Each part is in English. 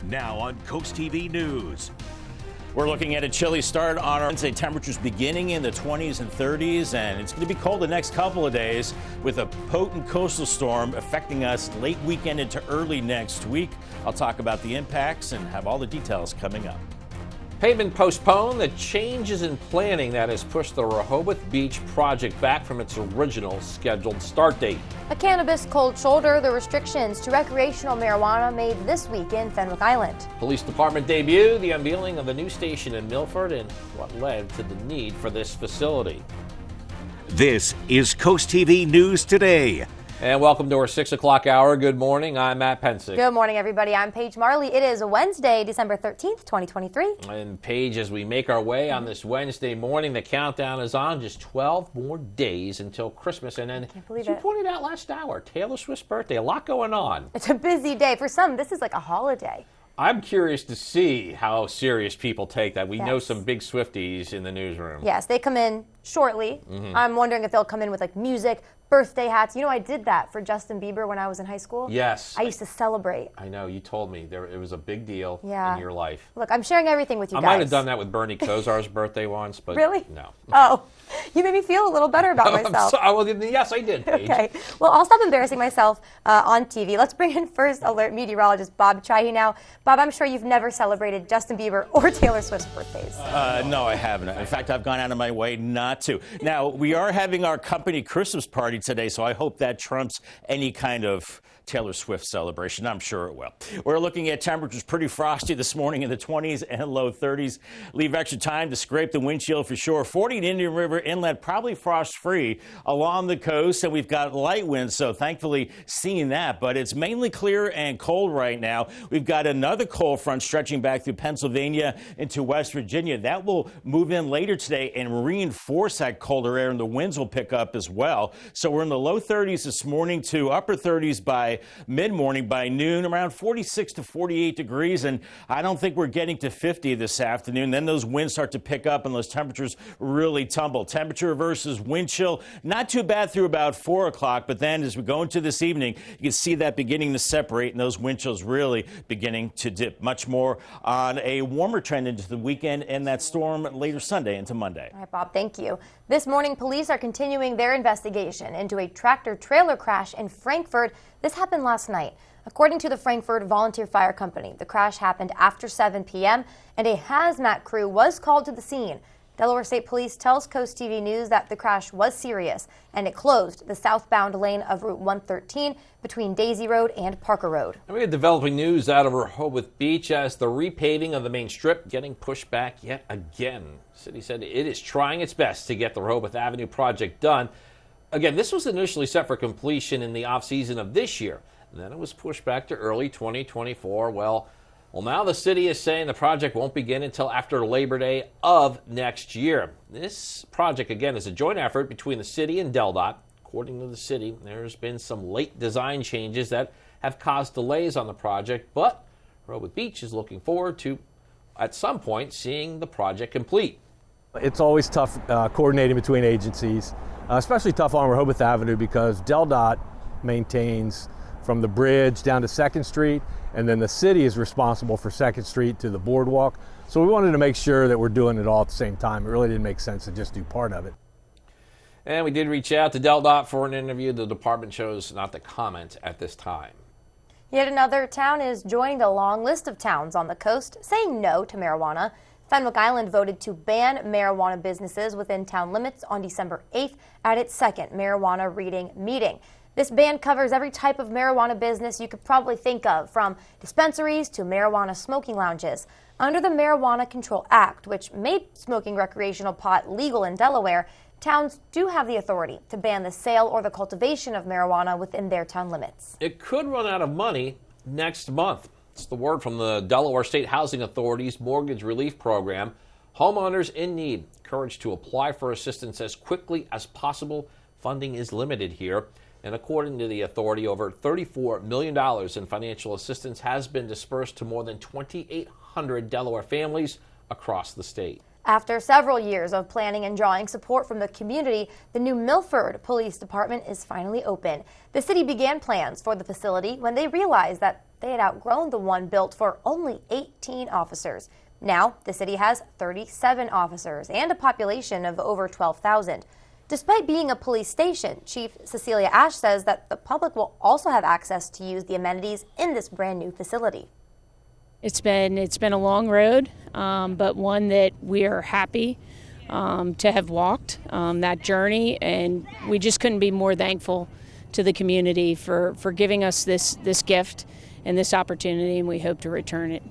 Now on Coast TV News. We're looking at a chilly start on our Wednesday. Temperatures beginning in the 20s and 30s, and it's going to be cold the next couple of days with a potent coastal storm affecting us late weekend into early next week. I'll talk about the impacts and have all the details coming up. Pavement postponed. The changes in planning that has pushed the Rehoboth Beach project back from its original scheduled start date. A cannabis cold shoulder, the restrictions to recreational marijuana made this week in Fenwick Island. Police department debut, the unveiling of the new station in Milford, and what led to the need for this facility. This is Coast TV News Today. And welcome to our 6 o'clock hour. Good morning. I'm Matt Pensick. Good morning, everybody. I'm Paige Marley. It is Wednesday, December 13th, 2023. And Paige, as we make our way on this Wednesday morning, the countdown is on. Just 12 more days until Christmas. And then, as you pointed out last hour, Taylor Swift's birthday. A lot going on. It's a busy day. For some, this is like a holiday. I'm curious to see how serious people take that. We know some big Swifties in the newsroom. Yes, they come in shortly. I'm wondering if they'll come in with like music, birthday hats. You know, I did that for Justin Bieber when I was in high school. Yes. I used to celebrate. I know. You told me it was a big deal in your life. Look, I'm sharing everything with you guys. I might have done that with Bernie Kosar's birthday once, but really? No. Oh, you made me feel a little better about myself. Yes, I did, Paige. Okay. Well, I'll stop embarrassing myself on TV. Let's bring in first alert meteorologist Bob Chahi now. Bob, I'm sure you've never celebrated Justin Bieber or Taylor Swift's birthdays. No, I haven't. In fact, I've gone out of my way not to. Now, we are having our company Christmas party today, so I hope that trumps any kind of Taylor Swift celebration. I'm sure it will. We're looking at temperatures pretty frosty this morning in the 20s and low 30s. Leave extra time to scrape the windshield for sure. 40 at Indian River Inlet, probably frost-free along the coast, and we've got light winds, so thankfully seeing that. But it's mainly clear and cold right now. We've got another cold front stretching back through Pennsylvania into West Virginia. That will move in later today and reinforce that colder air, and the winds will pick up as well. So we're in the low 30s this morning to upper 30s by mid-morning. By noon, around 46 to 48 degrees, and I don't think we're getting to 50 this afternoon. Then those winds start to pick up and those temperatures really tumble. Temperature versus wind chill, not too bad through about 4 o'clock, but then as we go into this evening, you can see that beginning to separate and those wind chills really beginning to dip. Much more on a warmer trend into the weekend and that storm later Sunday into Monday. All right, Bob, thank you. This morning, police are continuing their investigation into a tractor-trailer crash in Frankfort. This happened last night. According to the Frankfort Volunteer Fire Company, the crash happened after 7 p.m. and a hazmat crew was called to the scene. Delaware State Police tells Coast TV News that the crash was serious and it closed the southbound lane of Route 113 between Daisy Road and Parker Road. And we have developing news out of Rehoboth Beach as the repaving of the main strip getting pushed back yet again. The city said it is trying its best to get the Rehoboth Avenue project done. Again, this was initially set for completion in the off-season of this year. And then it was pushed back to early 2024. Well, now the city is saying the project won't begin until after Labor Day of next year. This project, again, is a joint effort between the city and DelDOT. According to the city, there's been some late design changes that have caused delays on the project, but Rehoboth Beach is looking forward to, at some point, seeing the project complete. It's always tough coordinating between agencies, especially tough on Rehoboth Avenue because DelDOT maintains from the bridge down to 2nd Street, and then the city is responsible for 2nd Street to the boardwalk. So we wanted to make sure that we're doing it all at the same time. It really didn't make sense to just do part of it. And we did reach out to DelDOT for an interview. The department chose not to comment at this time. Yet another town is joining the long list of towns on the coast saying no to marijuana. Fenwick Island voted to ban marijuana businesses within town limits on December 8th at its second marijuana reading meeting. This ban covers every type of marijuana business you could probably think of, from dispensaries to marijuana smoking lounges. Under the Marijuana Control Act, which made smoking recreational pot legal in Delaware, towns do have the authority to ban the sale or the cultivation of marijuana within their town limits. It could run out of money next month. It's the word from the Delaware State Housing Authority's Mortgage Relief Program. Homeowners in need encouraged to apply for assistance as quickly as possible. Funding is limited here. And according to the authority, over $34 million in financial assistance has been dispersed to more than 2,800 Delaware families across the state. After several years of planning and drawing support from the community, the new Milford Police Department is finally open. The city began plans for the facility when they realized that they had outgrown the one built for only 18 officers. Now, the city has 37 officers and a population of over 12,000. Despite being a police station, Chief Cecilia Ash says that the public will also have access to use the amenities in this brand new facility. It's been a long road, but one that we are happy to have walked that journey, and we just couldn't be more thankful to the community for giving us this gift and this opportunity, and we hope to return it.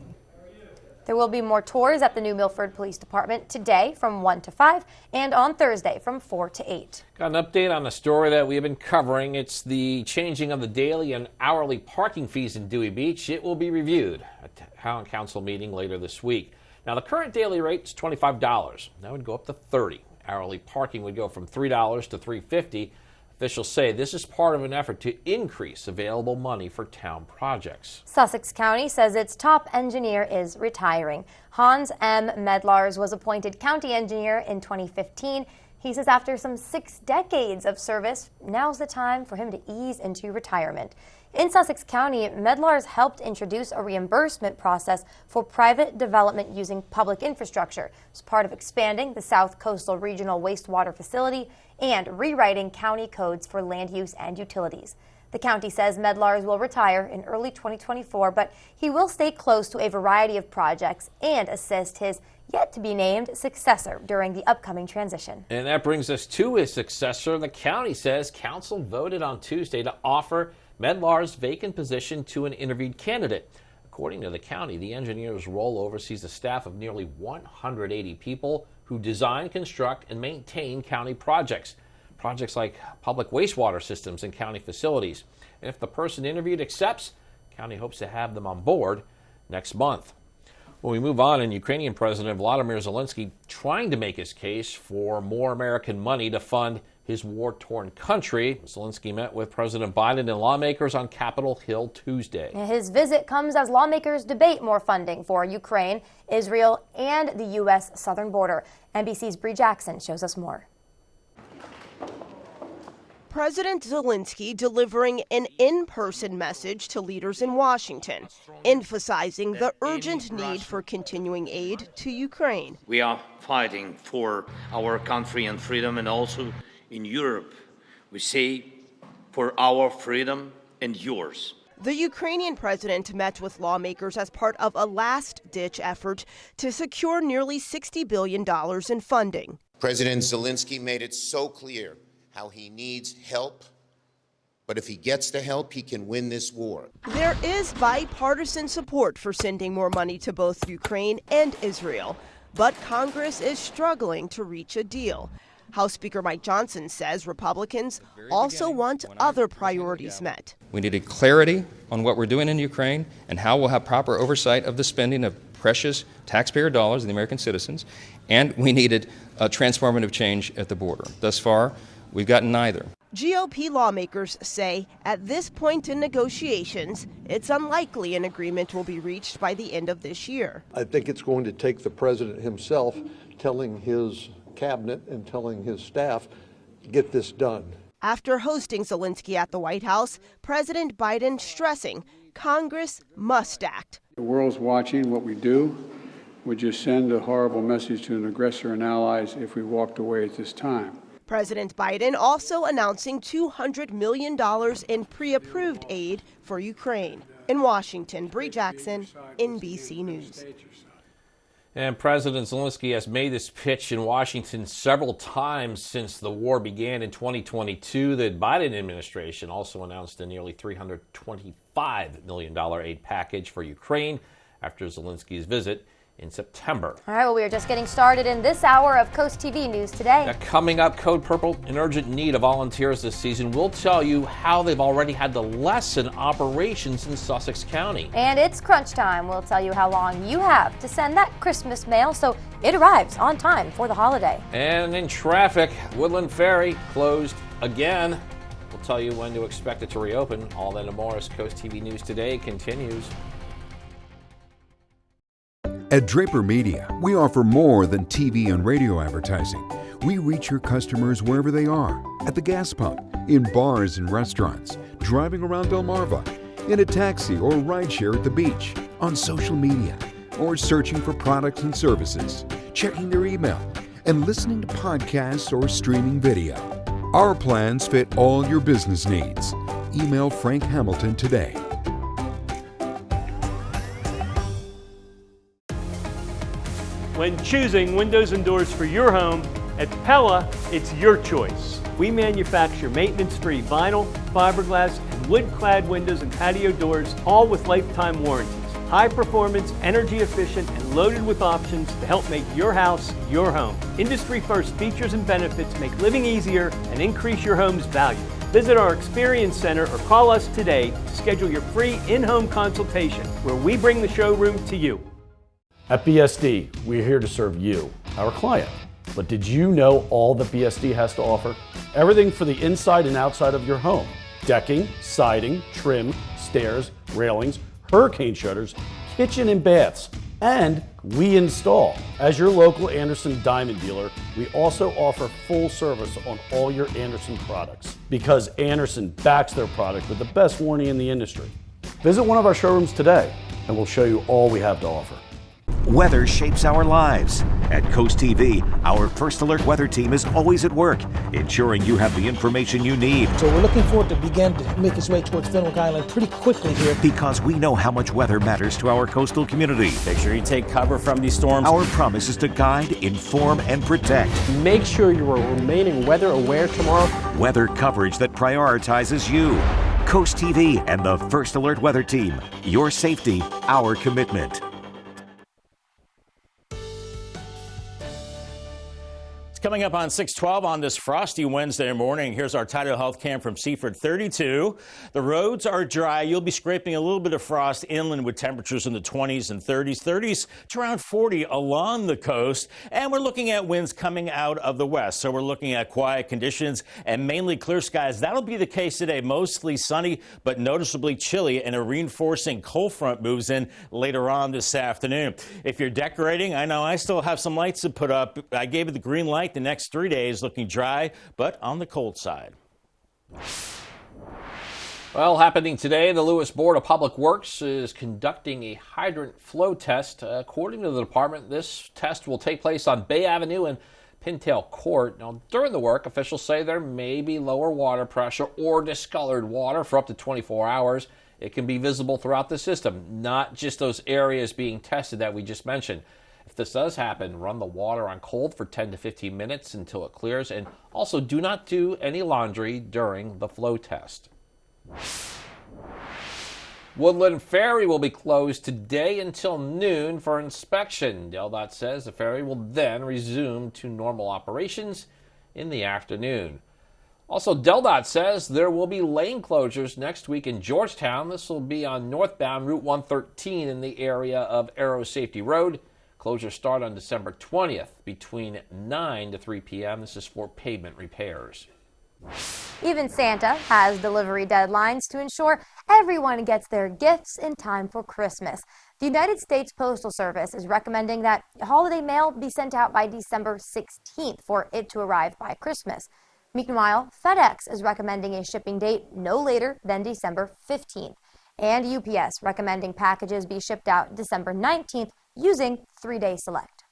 There will be more tours at the new Milford Police Department today from 1 to 5 and on Thursday from 4 to 8. Got an update on a story that we have been covering. It's the changing of the daily and hourly parking fees in Dewey Beach. It will be reviewed at a town council meeting later this week. Now, the current daily rate is $25. That would go up to $30. Hourly parking would go from $3 to $3.50. Officials say this is part of an effort to increase available money for town projects. Sussex County says its top engineer is retiring. Hans M. Medlars was appointed county engineer in 2015. He says after some 6 decades of service, now's the time for him to ease into retirement. In Sussex County, Medlars helped introduce a reimbursement process for private development using public infrastructure as part of expanding the South Coastal Regional Wastewater Facility and rewriting county codes for land use and utilities. The county says Medlars will retire in early 2024, but he will stay close to a variety of projects and assist his yet-to-be-named successor during the upcoming transition. And that brings us to his successor. The county says council voted on Tuesday to offer Medlars' vacant position to an interviewed candidate. According to the county, the engineer's role oversees a staff of nearly 180 people who design, construct, and maintain county projects. Projects like public wastewater systems and county facilities. And if the person interviewed accepts, county hopes to have them on board next month. When we move on, and Ukrainian President Volodymyr Zelensky trying to make his case for more American money to fund his war-torn country. Zelensky met with President Biden and lawmakers on Capitol Hill Tuesday. His visit comes as lawmakers debate more funding for Ukraine, Israel, and the U.S. southern border. NBC's Bree Jackson shows us more. President Zelensky delivering an in-person message to leaders in Washington, emphasizing the urgent need for continuing aid to Ukraine. We are fighting for our country and freedom, and also in Europe, we say for our freedom and yours. The Ukrainian president met with lawmakers as part of a last-ditch effort to secure nearly $60 billion in funding. President Zelensky made it so clear how he needs help, but if he gets the help, he can win this war. There is bipartisan support for sending more money to both Ukraine and Israel, but Congress is struggling to reach a deal. House Speaker Mike Johnson says Republicans also want other priorities met. We needed clarity on what we're doing in Ukraine and how we'll have proper oversight of the spending of precious taxpayer dollars of the American citizens, and we needed a transformative change at the border. Thus far, we've gotten neither. GOP lawmakers say at this point in negotiations, it's unlikely an agreement will be reached by the end of this year. I think it's going to take the president himself telling his cabinet and telling his staff, get this done. After hosting Zelensky at the White House, President Biden stressing Congress must act. The world's watching what we do. Would you send a horrible message to an aggressor and allies if we walked away at this time? President Biden also announcing $200 million in pre-approved aid for Ukraine. In Washington, Bree Jackson, NBC News. And President Zelensky has made this pitch in Washington several times since the war began in 2022. The Biden administration also announced a nearly $325 million aid package for Ukraine after Zelensky's visit in September. All right, well, we are just getting started in this hour of Coast TV News Today. Now, coming up, Code Purple in urgent need of volunteers this season. We'll tell you how they've already had to lessen operations in Sussex County. And it's crunch time. We'll tell you how long you have to send that Christmas mail so it arrives on time for the holiday. And in traffic, Woodland Ferry closed again. We'll tell you when to expect it to reopen. All that and more as Coast TV News Today continues. At Draper Media, we offer more than TV and radio advertising. We reach your customers wherever they are, at the gas pump, in bars and restaurants, driving around Delmarva, in a taxi or rideshare at the beach, on social media, or searching for products and services, checking their email, and listening to podcasts or streaming video. Our plans fit all your business needs. Email Frank Hamilton today. When choosing windows and doors for your home, at Pella, it's your choice. We manufacture maintenance-free vinyl, fiberglass, and wood-clad windows and patio doors, all with lifetime warranties. High performance, energy efficient, and loaded with options to help make your house your home. Industry first features and benefits make living easier and increase your home's value. Visit our Experience Center or call us today to schedule your free in-home consultation where we bring the showroom to you. At BSD, we're here to serve you, our client. But did you know all that BSD has to offer? Everything for the inside and outside of your home. Decking, siding, trim, stairs, railings, hurricane shutters, kitchen and baths, and we install. As your local Anderson Diamond dealer, we also offer full service on all your Anderson products because Anderson backs their product with the best warranty in the industry. Visit one of our showrooms today and we'll show you all we have to offer. Weather shapes our lives. At Coast TV, our First Alert weather team is always at work, ensuring you have the information you need. So we're looking forward to begin to make its way towards Fenwick Island pretty quickly here. Because we know how much weather matters to our coastal community. Make sure you take cover from these storms. Our promise is to guide, inform, and protect. Make sure you are remaining weather aware tomorrow. Weather coverage that prioritizes you. Coast TV and the First Alert weather team. Your safety, our commitment. Coming up on 6:12 on this frosty Wednesday morning, here's our Tidal Health Cam from Seaford 32. The roads are dry. You'll be scraping a little bit of frost inland with temperatures in the 20s and 30s to around 40 along the coast. And we're looking at winds coming out of the west. So we're looking at quiet conditions and mainly clear skies. That'll be the case today. Mostly sunny, but noticeably chilly, and a reinforcing cold front moves in later on this afternoon. If you're decorating, I know I still have some lights to put up. I gave it the green light. The next 3 days looking dry, but on the cold side. Well, happening today, the Lewis Board of Public Works is conducting a hydrant flow test. According to the department, this test will take place on Bay Avenue and Pintail Court. Now, during the work, officials say there may be lower water pressure or discolored water for up to 24 hours. It can be visible throughout the system, not just those areas being tested that we just mentioned. If this does happen, run the water on cold for 10 to 15 minutes until it clears, and also do not do any laundry during the flow test. Woodland Ferry will be closed today until noon for inspection. DelDOT says the ferry will then resume to normal operations in the afternoon. Also, DelDOT says there will be lane closures next week in Georgetown. This will be on northbound Route 113 in the area of Aero Safety Road. Closures start on December 20th between 9 to 3 p.m. This is for pavement repairs. Even Santa has delivery deadlines to ensure everyone gets their gifts in time for Christmas. The United States Postal Service is recommending that holiday mail be sent out by December 16th for it to arrive by Christmas. Meanwhile, FedEx is recommending a shipping date no later than December 15th. And UPS recommending packages be shipped out December 19th using 3-day select.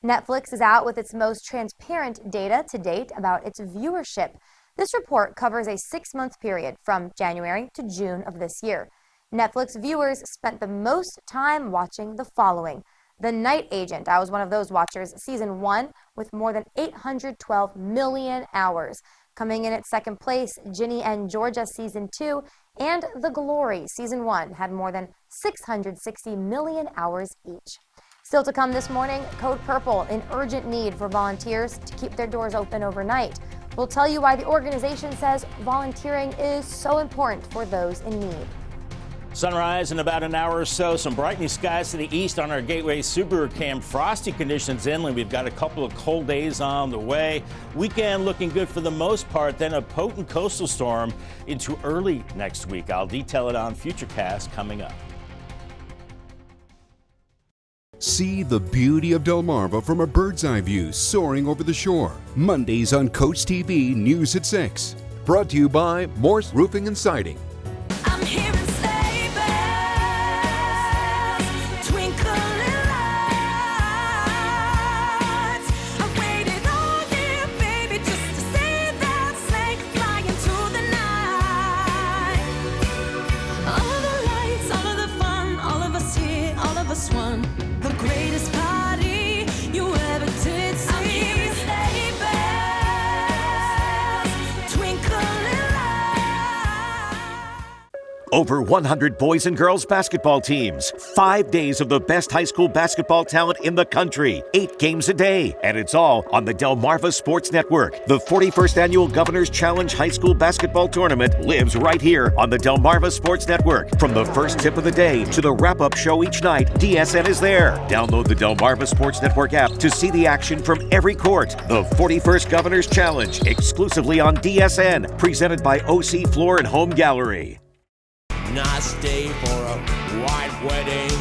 Netflix is out with its most transparent data to date about its viewership. This report covers a 6-month period from January to June of this year. Netflix viewers spent the most time watching the following: The Night Agent, I was one of those watchers, season 1 with more than 812 million hours. Coming in at second place, Ginny and Georgia season 2, and The Glory season 1 had more than 660 million hours each. Still to come this morning, Code Purple in urgent need for volunteers to keep their doors open overnight. We'll tell you why the organization says volunteering is so important for those in need. Sunrise in about an hour or so. Some brightening skies to the east on our Gateway Subaru Cam. Frosty conditions inland. We've got a couple of cold days on the way. Weekend looking good for the most part. Then a potent coastal storm into early next week. I'll detail it on Futurecast coming up. See the beauty of Delmarva from a bird's eye view soaring over the shore. Mondays on Coast TV News at 6. Brought to you by Morse Roofing and Siding. I'm here in Slade. just one, the greatest party you ever did see. I'm hearing sleigh bells twinkling loud. Over 100 boys and girls basketball teams, 5 days of the best high school basketball talent in the country, 8 games a day, and it's all on the Delmarva Sports Network. The 41st Annual Governor's Challenge High School Basketball Tournament lives right here on the Delmarva Sports Network. From the first tip of the day to the wrap-up show each night, DSN is there. Download the Delmarva Sports Network app to see the action from every court. The 41st Governor's Challenge, exclusively on DSN, presented by OC Floor and Home Gallery. Nice day for a white wedding.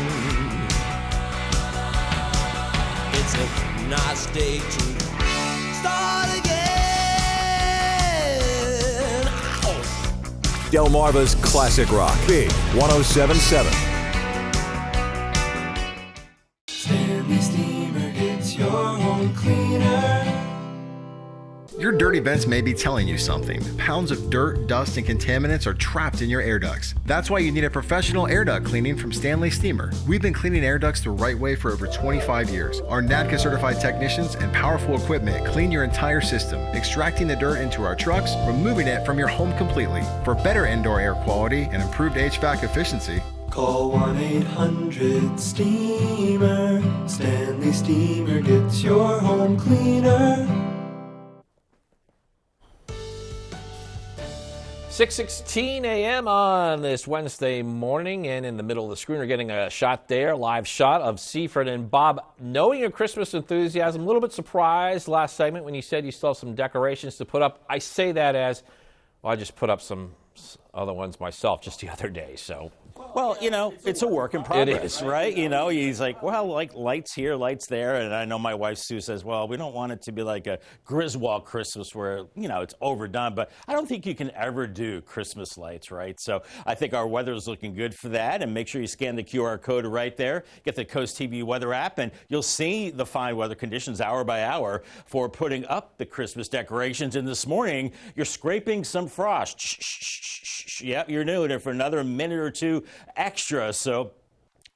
It's a nice day to start again. Ow. Delmarva's Classic Rock, Big 107.7. Stanley Steamer gets your home cleaner. Your dirty vents may be telling you something. Pounds of dirt, dust, and contaminants are trapped in your air ducts. That's why you need a professional air duct cleaning from Stanley Steamer. We've been cleaning air ducts the right way for over 25 years. Our NADCA certified technicians and powerful equipment clean your entire system, extracting the dirt into our trucks, removing it from your home completely. For better indoor air quality and improved HVAC efficiency, call 1-800-STEAMER. Stanley Steamer gets your home cleaner. 6:16 a.m. on this Wednesday morning, and in the middle of the screen, we're getting a shot there, live shot of Seaford and Bob. Knowing your Christmas enthusiasm, a little bit surprised last segment when you said you still have some decorations to put up. I say that as, well, I just put up some other ones myself just the other day, so. Well, you know, it's a work in progress, right? You know, he's like, well, like lights here, lights there. And I know my wife, Sue, says, well, we don't want it to be like a Griswold Christmas where, you know, it's overdone. But I don't think you can ever do Christmas lights, right? So I think our weather is looking good for that. And make sure you scan the QR code right there. Get the Coast TV weather app, and you'll see the fine weather conditions hour by hour for putting up the Christmas decorations. And this morning, you're scraping some frost. Shh, shh, shh, shh. Yep, you're doing it for another minute or two extra. So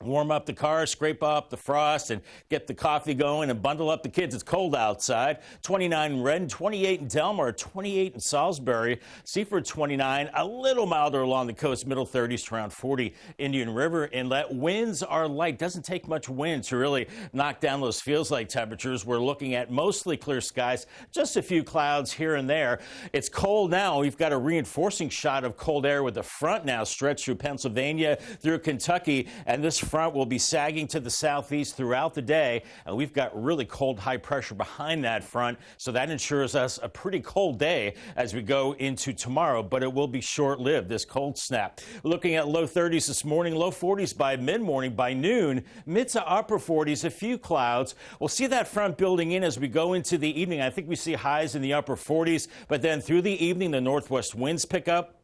warm up the car, scrape up the frost, and get the coffee going and bundle up the kids. It's cold outside. 29 in Redden, 28 in Delmar, 28 in Salisbury, Seaford 29, a little milder along the coast, middle 30s to around 40 Indian River Inlet. Winds are light. Doesn't take much wind to really knock down those feels-like temperatures. We're looking at mostly clear skies, just a few clouds here and there. It's cold now. We've got a reinforcing shot of cold air with the front now stretched through Pennsylvania, through Kentucky, and this front will be sagging to the southeast throughout the day, and we've got really cold high pressure behind that front, so that ensures us a pretty cold day as we go into tomorrow, but it will be short-lived, this cold snap. We're looking at low 30s this morning, low 40s by mid-morning. By noon, mid to upper 40s, a few clouds. We'll see that front building in as we go into the evening. I think we see highs in the upper 40s, but then through the evening, the northwest winds pick up.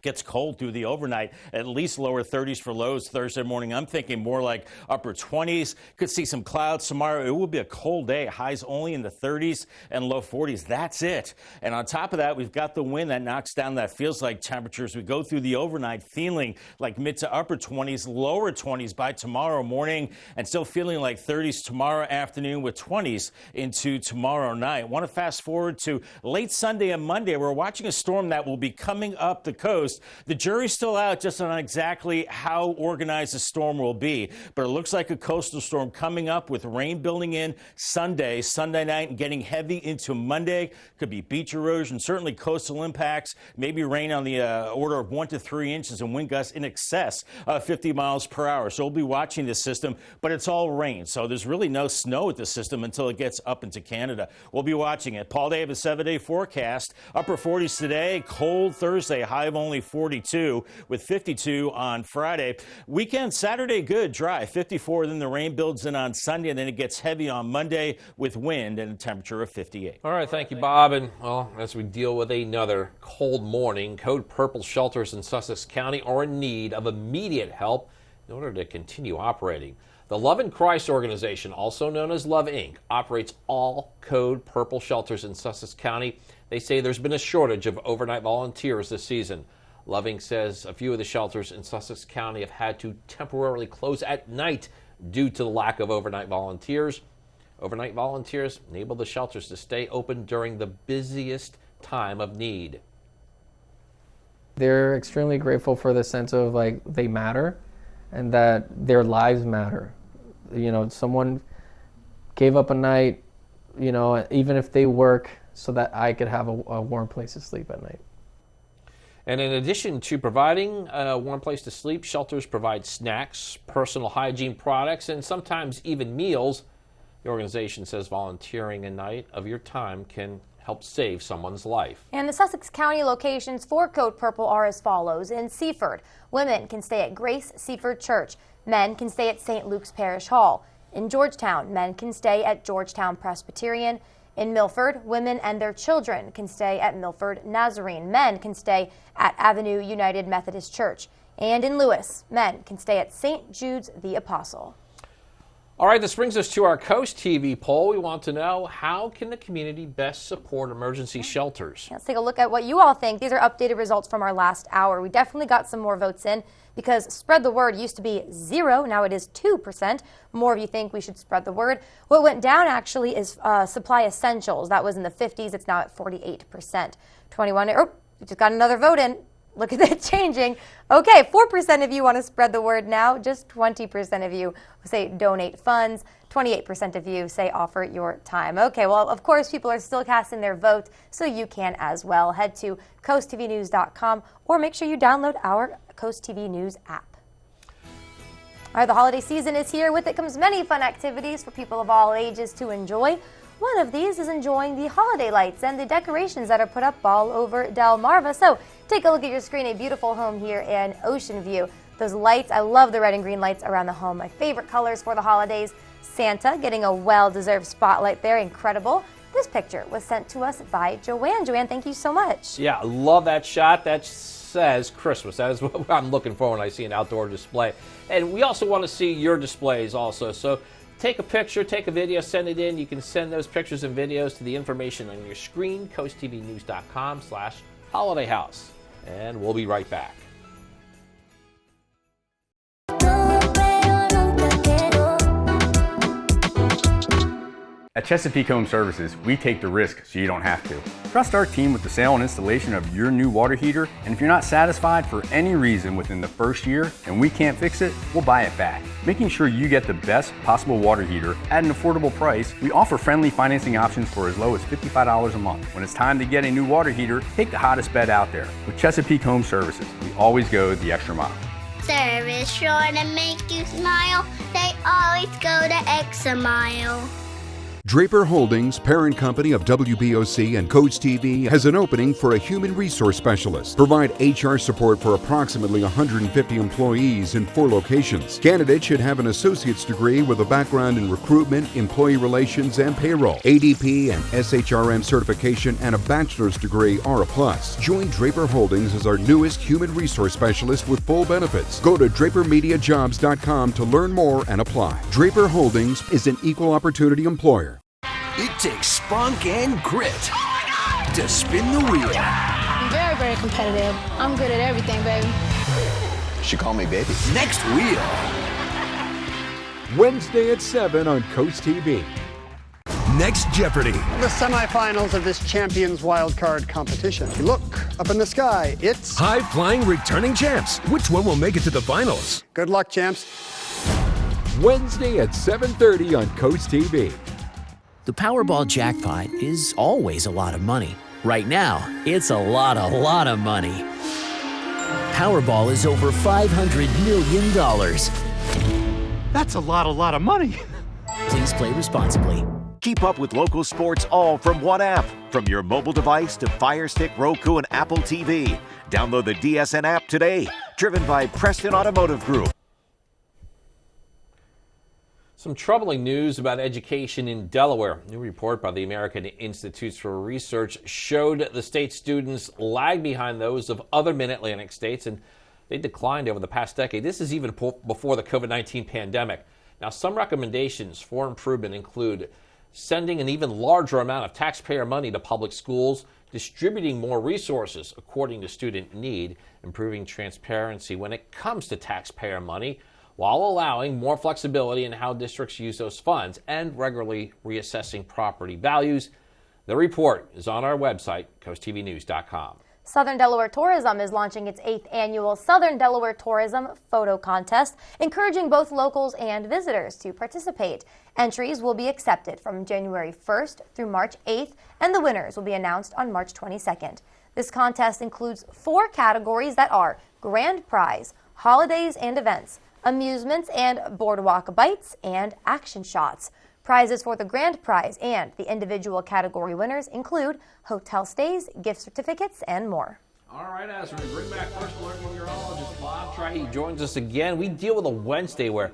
Gets cold through the overnight, at least lower 30s for lows Thursday morning. I'm thinking more like upper 20s. Could see some clouds tomorrow. It will be a cold day. Highs only in the 30s and low 40s. That's it. And on top of that, we've got the wind that knocks down that feels like temperatures. We go through the overnight feeling like mid to upper 20s, lower 20s by tomorrow morning, and still feeling like 30s tomorrow afternoon with 20s into tomorrow night. Want to fast forward to late Sunday and Monday. We're watching a storm that will be coming up the coast. The jury's still out just on exactly how organized the storm will be, but it looks like a coastal storm coming up with rain building in Sunday night, and getting heavy into Monday. Could be beach erosion, certainly coastal impacts, maybe rain on the order of 1 to 3 inches and wind gusts in excess of 50 miles per hour. So we'll be watching this system, but it's all rain. So there's really no snow with the system until it gets up into Canada. We'll be watching it. Paul Davis, 7-day forecast. Upper 40s today, cold Thursday, high of only 42 with 52 on Friday. Weekend, Saturday, good, dry, 54. Then the rain builds in on Sunday, and then it gets heavy on Monday with wind and a temperature of 58. All right, thank you, Bob. And, well, as we deal with another cold morning, Code Purple shelters in Sussex County are in need of immediate help in order to continue operating. The Love in Christ organization, also known as Love Inc., operates all Code Purple shelters in Sussex County. They say there's been a shortage of overnight volunteers this season. Love Inc. says a few of the shelters in Sussex County have had to temporarily close at night due to the lack of overnight volunteers. Overnight volunteers enable the shelters to stay open during the busiest time of need. They're extremely grateful for the sense of like they matter and that their lives matter. You know, someone gave up a night, you know, even if they work, so that I could have a warm place to sleep at night. And in addition to providing a warm place to sleep, shelters provide snacks, personal hygiene products, and sometimes even meals. The organization says volunteering a night of your time can help save someone's life. And the Sussex County locations for Code Purple are as follows. In Seaford, women can stay at Grace Seaford Church. Men can stay at St. Luke's Parish Hall. In Georgetown, men can stay at Georgetown Presbyterian. In Milford, women and their children can stay at Milford Nazarene. Men can stay at Avenue United Methodist Church. And in Lewis, men can stay at St. Jude's the Apostle. All right, this brings us to our Coast TV poll. We want to know, how can the community best support emergency shelters? Let's take a look at what you all think. These are updated results from our last hour. We definitely got some more votes in because spread the word used to be 0. Now it is 2%. More of you think we should spread the word. What went down actually is supply essentials. That was in the 50s. It's now at 48%. 21. Oh, we just got another vote in. Look at that changing. Okay, 4% of you want to spread the word now. Just 20% of you say donate funds. 28% of you say offer your time. Okay, well, of course, people are still casting their vote, so you can as well. Head to coasttvnews.com or make sure you download our Coast TV News app. All right, the holiday season is here. With it comes many fun activities for people of all ages to enjoy. One of these is enjoying the holiday lights and the decorations that are put up all over Delmarva. So take a look at your screen, a beautiful home here in Ocean View. Those lights, I love the red and green lights around the home. My favorite colors for the holidays. Santa getting a well-deserved spotlight there, incredible. This picture was sent to us by Joanne. Joanne, thank you so much. Yeah, I love that shot. That says Christmas. That is what I'm looking for when I see an outdoor display. And we also want to see your displays also. So take a picture, take a video, send it in. You can send those pictures and videos to the information on your screen, coasttvnews.com/holidayhouse. And we'll be right back. At Chesapeake Home Services, we take the risk so you don't have to. Trust our team with the sale and installation of your new water heater, and if you're not satisfied for any reason within the first year and we can't fix it, we'll buy it back. Making sure you get the best possible water heater at an affordable price, we offer friendly financing options for as low as $55 a month. When it's time to get a new water heater, take the hottest bed out there. With Chesapeake Home Services, we always go the extra mile. Service sure to make you smile. They always go the extra mile. Draper Holdings, parent company of WBOC and Coast TV, has an opening for a human resource specialist. Provide HR support for approximately 150 employees in 4 locations. Candidates should have an associate's degree with a background in recruitment, employee relations, and payroll. ADP and SHRM certification and a bachelor's degree are a plus. Join Draper Holdings as our newest human resource specialist with full benefits. Go to drapermediajobs.com to learn more and apply. Draper Holdings is an equal opportunity employer. It takes spunk and grit to spin the wheel. I'm very, very competitive. I'm good at everything, baby. She called me baby. Next wheel. Wednesday at 7 on Coast TV. Next Jeopardy. The semifinals of this Champions Wildcard competition. Look up in the sky. It's high-flying returning champs. Which one will make it to the finals? Good luck, champs. Wednesday at 7:30 on Coast TV. The Powerball jackpot is always a lot of money. Right now, it's a lot of money. Powerball is over $500 million. That's a lot of money. Please play responsibly. Keep up with local sports all from one app. From your mobile device to Fire Stick, Roku, and Apple TV. Download the DSN app today. Driven by Preston Automotive Group. Some troubling news about education in Delaware. A new report by the American Institutes for Research showed the state's students lag behind those of other Mid-Atlantic states, and they declined over the past decade. This is even before the COVID-19 pandemic. Now, some recommendations for improvement include sending an even larger amount of taxpayer money to public schools, distributing more resources according to student need, improving transparency when it comes to taxpayer money, while allowing more flexibility in how districts use those funds and regularly reassessing property values. The report is on our website, coasttvnews.com. Southern Delaware Tourism is launching its 8th annual Southern Delaware Tourism Photo Contest, encouraging both locals and visitors to participate. Entries will be accepted from January 1st through March 8th, and the winners will be announced on March 22nd. This contest includes 4 categories that are Grand Prize, Holidays and Events, Amusements and Boardwalk Bites, and Action Shots. Prizes for the grand prize and the individual category winners include hotel stays, gift certificates, and more. All right, as we bring back First Alert meteorologist Bob Trahey joins us again. We deal with a Wednesday where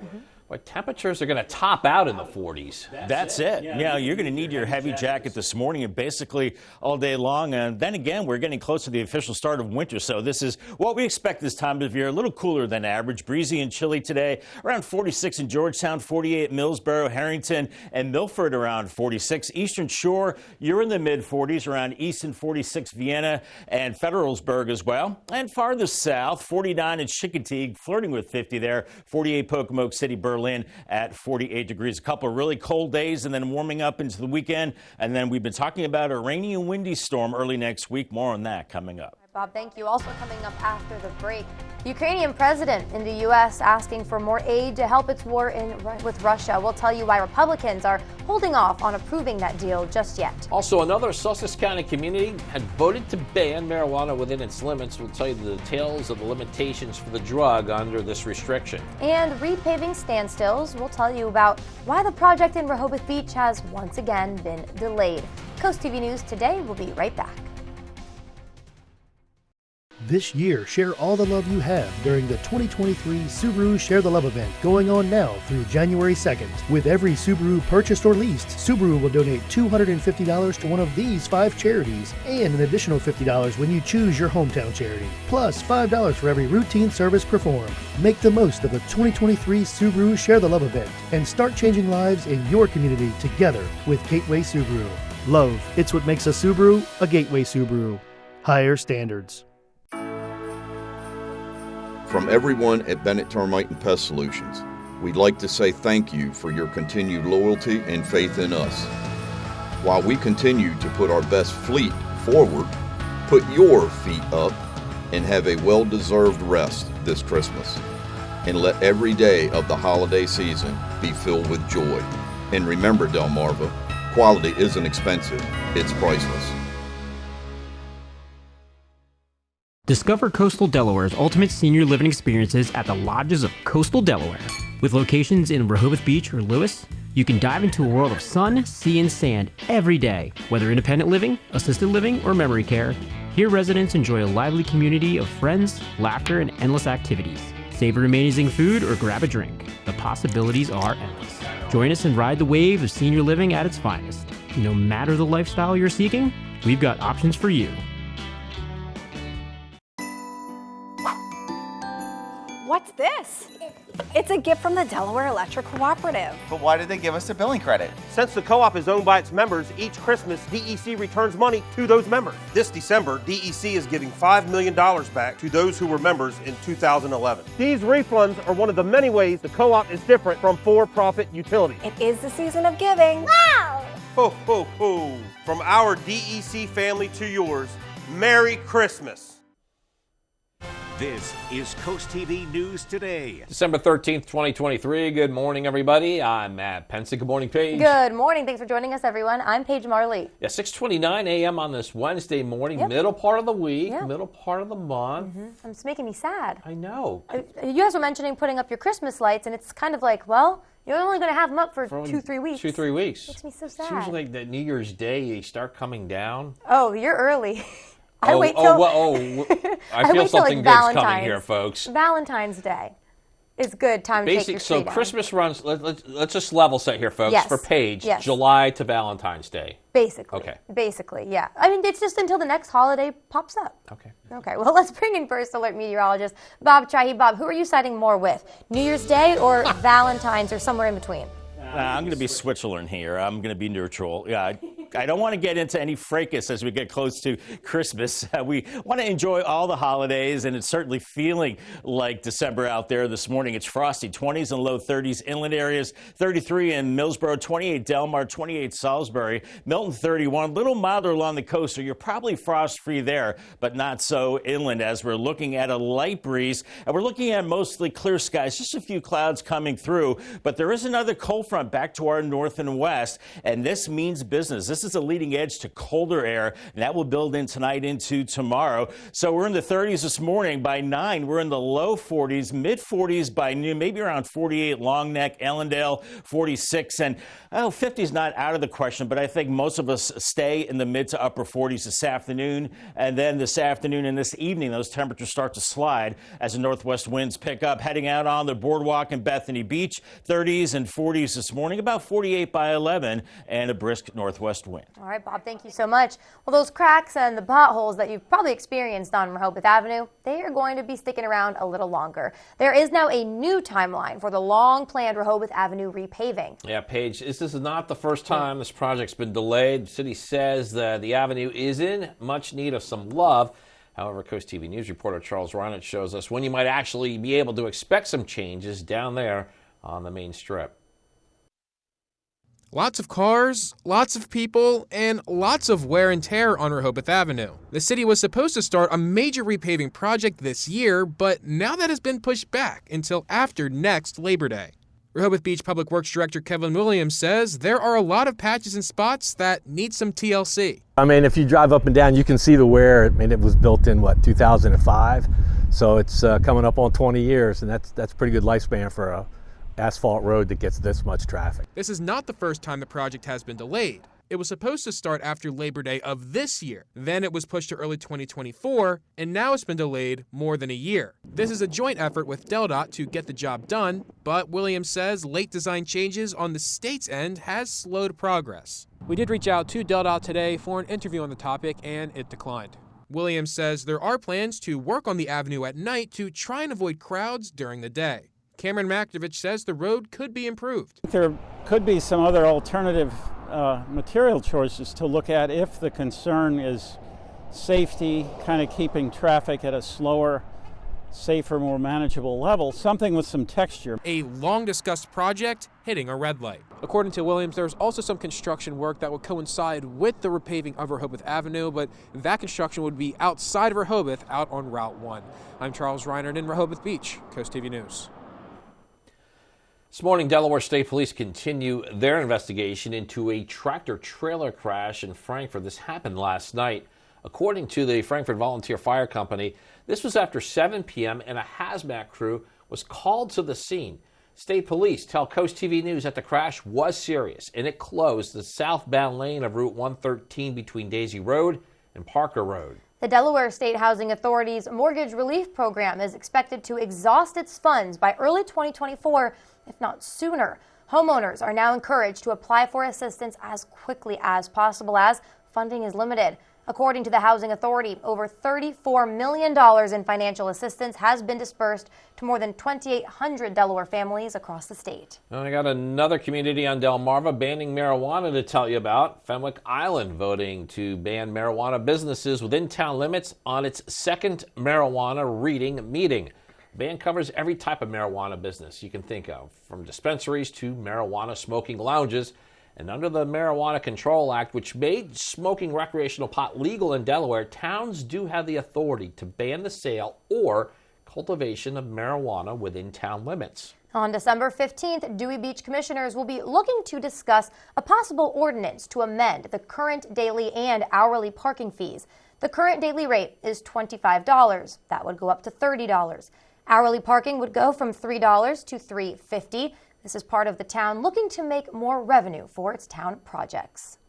temperatures are going to top out in the 40s. That's it. Yeah, you're going to need your heavy jacket this morning and basically all day long. And then again, we're getting close to the official start of winter. So this is what we expect this time of year. A little cooler than average. Breezy and chilly today. Around 46 in Georgetown, 48 Millsboro, Harrington, and Milford around 46. Eastern Shore, you're in the mid-40s. Around Easton, 46 Vienna, and Federalsburg as well. And farther south, 49 in Chincoteague, flirting with 50 there. 48 Pocomoke City, Berlin at 48 degrees. A couple of really cold days and then warming up into the weekend. And then we've been talking about a rainy and windy storm early next week. More on that coming up. Bob, thank you. Also coming up after the break, the Ukrainian president in the U.S. asking for more aid to help its war with Russia. We'll tell you why Republicans are holding off on approving that deal just yet. Also, another Sussex County community had voted to ban marijuana within its limits. We'll tell you the details of the limitations for the drug under this restriction. And repaving standstills. We'll tell you about why the project in Rehoboth Beach has once again been delayed. Coast TV News Today will be right back. This year, share all the love you have during the 2023 Subaru Share the Love event going on now through January 2nd. With every Subaru purchased or leased, Subaru will donate $250 to one of these 5 charities and an additional $50 when you choose your hometown charity, plus $5 for every routine service performed. Make the most of the 2023 Subaru Share the Love event and start changing lives in your community together with Gateway Subaru. Love, it's what makes a Subaru a Gateway Subaru. Higher standards. From everyone at Bennett Termite and Pest Solutions, we'd like to say thank you for your continued loyalty and faith in us. While we continue to put our best fleet forward, put your feet up and have a well-deserved rest this Christmas. And let every day of the holiday season be filled with joy. And remember, Delmarva, quality isn't expensive, it's priceless. Discover Coastal Delaware's ultimate senior living experiences at the Lodges of Coastal Delaware. With locations in Rehoboth Beach or Lewis, you can dive into a world of sun, sea, and sand every day. Whether independent living, assisted living, or memory care, here residents enjoy a lively community of friends, laughter, and endless activities. Savor amazing food or grab a drink. The possibilities are endless. Join us and ride the wave of senior living at its finest. No matter the lifestyle you're seeking, we've got options for you. What's this? It's a gift from the Delaware Electric Cooperative. But why did they give us a billing credit? Since the co-op is owned by its members, each Christmas, DEC returns money to those members. This December, DEC is giving $5 million back to those who were members in 2011. These refunds are one of the many ways the co-op is different from for-profit utilities. It is the season of giving. Wow! Ho, ho, ho. From our DEC family to yours, Merry Christmas. This is Coast TV News Today. December 13th, 2023. Good morning, everybody. I'm Matt Pensick. Good morning, Paige. Good morning. Thanks for joining us, everyone. I'm Paige Marley. Yeah, 6:29 a.m. on this Wednesday morning, middle part of the week, middle part of the month. It's making me sad. I know. You guys were mentioning putting up your Christmas lights, and it's kind of like, well, you're only going to have them up for 2-3 weeks. 2-3 weeks. Makes me so sad. It's usually like that New Year's Day, they start coming down. Oh, you're early. I feel something good's coming here, folks. Valentine's Day is good time to take your tree down. Christmas runs, let's just level set here, folks, yes. for Paige, yes. July to Valentine's Day. Basically. Okay. Basically, yeah. I mean, it's just until the next holiday pops up. Okay. Okay, well, let's bring in First Alert meteorologist Bob Trahey. Bob, who are you siding more with? New Year's Day or Valentine's or somewhere in between? I'm going to be Switzerland here. I'm going to be neutral. Yeah, I don't want to get into any fracas as we get close to Christmas. We want to enjoy all the holidays, and it's certainly feeling like December out there this morning. It's frosty, 20s and low 30s inland areas, 33 in Millsboro, 28 Delmar, 28 Salisbury, Milton 31, a little milder along the coast, so you're probably frost-free there, but not so inland as we're looking at a light breeze, and we're looking at mostly clear skies, just a few clouds coming through, but there is another cold front back to our north and west, and this means business. This is a leading edge to colder air, and that will build in tonight into tomorrow. So we're in the 30s this morning. By 9, we're in the low 40s, mid 40s by noon, maybe around 48 Long Neck, Ellendale, 46, and 50 is not out of the question, but I think most of us stay in the mid to upper 40s this afternoon, and then this afternoon and this evening, those temperatures start to slide as the northwest winds pick up. Heading out on the boardwalk in Bethany Beach, 30s and 40s this morning, about 48 by 11, and a brisk northwest wind. All right, Bob, thank you so much. Well, those cracks and the potholes that you've probably experienced on Rehoboth Avenue, they are going to be sticking around a little longer. There is now a new timeline for the long-planned Rehoboth Avenue repaving. Yeah, Paige, this is not the first time this project's been delayed. The city says that the avenue is in much need of some love. However, Coast TV News reporter Charles Reinert shows us when you might actually be able to expect some changes down there on the main strip. Lots of cars, lots of people, and lots of wear and tear on Rehoboth Avenue. The city was supposed to start a major repaving project this year, but now that has been pushed back until after next Labor Day. Rehoboth Beach Public Works Director Kevin Williams says there are a lot of patches and spots that need some TLC. I mean, if you drive up and down, you can see the wear. I mean, it was built in, 2005? So it's coming up on 20 years, and that's pretty good lifespan for a asphalt road that gets this much traffic. This is not the first time the project has been delayed. It was supposed to start after Labor Day of this year. Then it was pushed to early 2024, and now it's been delayed more than a year. This is a joint effort with DelDOT to get the job done, but Williams says late design changes on the state's end has slowed progress. We did reach out to DelDOT today for an interview on the topic, and it declined. Williams says there are plans to work on the avenue at night to try and avoid crowds during the day. Cameron Makdovich says the road could be improved. There could be some other alternative material choices to look at if the concern is safety, kind of keeping traffic at a slower, safer, more manageable level, something with some texture. A long-discussed project hitting a red light. According to Williams, there's also some construction work that would coincide with the repaving of Rehoboth Avenue, but that construction would be outside of Rehoboth, out on Route 1. I'm Charles Reinert in Rehoboth Beach, Coast TV News. This morning, Delaware State Police continue their investigation into a tractor-trailer crash in Frankfort. This happened last night. According to the Frankfort Volunteer Fire Company, this was after 7 p.m. and a hazmat crew was called to the scene. State Police tell Coast TV News that the crash was serious and it closed the southbound lane of Route 113 between Daisy Road and Parker Road. The Delaware State Housing Authority's mortgage relief program is expected to exhaust its funds by early 2024, if not sooner. Homeowners are now encouraged to apply for assistance as quickly as possible as funding is limited. According to the Housing Authority, over $34 million in financial assistance has been dispersed to more than 2,800 Delaware families across the state. I got another community on Delmarva banning marijuana to tell you about. Fenwick Island voting to ban marijuana businesses within town limits on its second marijuana reading meeting. The ban covers every type of marijuana business you can think of, from dispensaries to marijuana smoking lounges. And under the Marijuana Control Act, which made smoking recreational pot legal in Delaware, towns do have the authority to ban the sale or cultivation of marijuana within town limits. On December 15th, Dewey Beach commissioners will be looking to discuss a possible ordinance to amend the current daily and hourly parking fees. The current daily rate is $25. That would go up to $30. Hourly parking would go from $3 to $3.50. This is part of the town looking to make more revenue for its town projects.